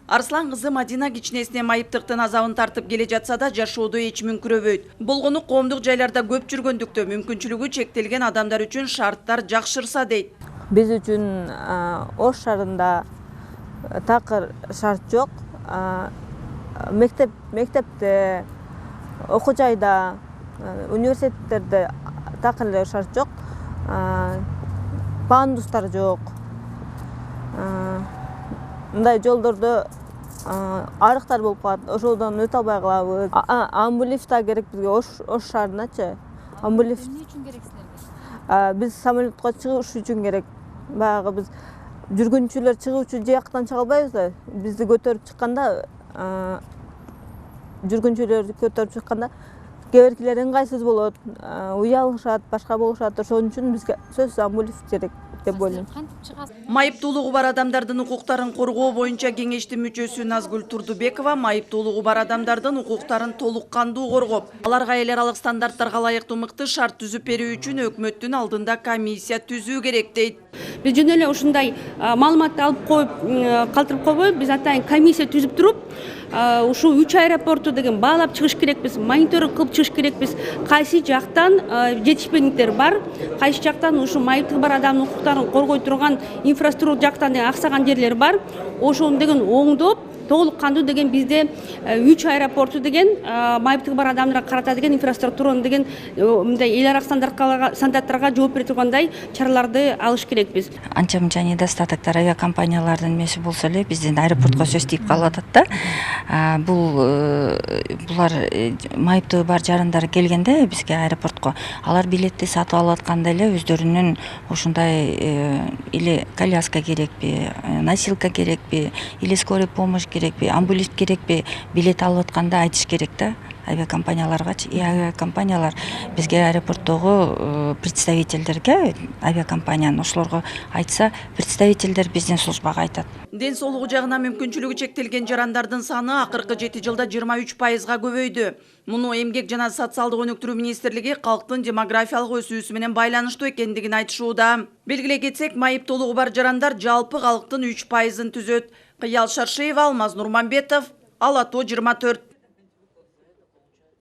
Арслан кызы Мадина кичинесинен майыптыктын азабын тартып келе жатса да жашоодо эч мүңкүрөбөйт. Болгону коомдук жайларда көп жүргөндүктө мүмкүнчүлүгү чектелген адамдар үчүн шарттар жакшырса дейт. Биз үчүн Ош шаарында такыр шарт жок. Мектепте, окуу жайда, университеттерде такыр эле шарт жок. Пандустар жок. Мындай жолдордо арыктар болуп калат, ошолдон өтө албай калабыз. Амбулифт керек бизге Ош шаарыначы. Амбулифт эмне үчүн керек силерге? Биз самолетко чыгыш үчүн керек. Баягы биз жүргүнчүлөр чыгуучу жактан чыга албайбыз да. Бизди көтөрүп чыкканда, жүргүнчүлөр көтөрүп чыкканда кээ-биркилер ыңгайсыз болот, уялышат, башка болушат. Ошон үчүн бизге сөзсүз амбулифт керек деп ойлойм. Майыптуулугу бар адамдардын укуктарын коргоо боюнча кеңештин мүчөсү Назгүл Турдубекова майыптуулугу бар адамдардын укуктарын толук кандуу коргоп, аларга эл аралык стандарттарга ылайыктуу мыкты шарт түзүп берүү үчүн өкмөттүн алдында комиссия түзүү керек дейт. Биз жөн эле ушундай маалыматты алып коюп калтырып койбой, биз атайын комиссия түзүп туруп, ушу 3 аэропорту деген баалап чыгыш керекпиз, мониторинг кылып чыгыш керекпиз. Кайсы жактан жетишпестиктер бар, кайсы жактан ушу майыптыгы бар адамдын укуктарын коргой турган инфраструктура жактан аксаган жерлер бар. Ошону деген оңдоп, толук кандуу деген бизде 3 аэропорту деген майыптыгы бар адамдарга карата деген инфраструктураны деген мындай эл аралык стандарттарга жооп бере тургандай чараларды алыш керекпиз. Анча мынча недостатоктор авиакомпаниялардын эмеси болсо эле биздин аэропортко сөз тийип калып атат да. Булар майыптыгы бар жарандар келгенде бизге аэропортко алар билетти сатып алып атканда эле өздөрүнүн ушундай или коляска керекпи, носилка керекпи, или скорый помощь керекпи, амбулифт керекпи, билет алып атканда айтыш керек да авиакомпанияларгачы. Авиакомпаниялар бизге аэропорттогу представительдерге, авиакомпаниянын ошолорго айтса, представительдер биздин службага айтат. Ден соолугу жагынан мүмкүнчүлүгү чектелген жарандардын саны акыркы 7 жылда 23%га көбөйдү. Муну Эмгек жана социалдык өнүктүрүү министрлиги калктын демографиялык өсүүсү менен байланыштуу экендигин айтышууда. Белгилей кетсек, майыптуулугу бар жарандар жалпы калктын 3%-ын түзөт. Кыял Шаршеева, Алмаз Нурманбетов, Ала Тоо 24.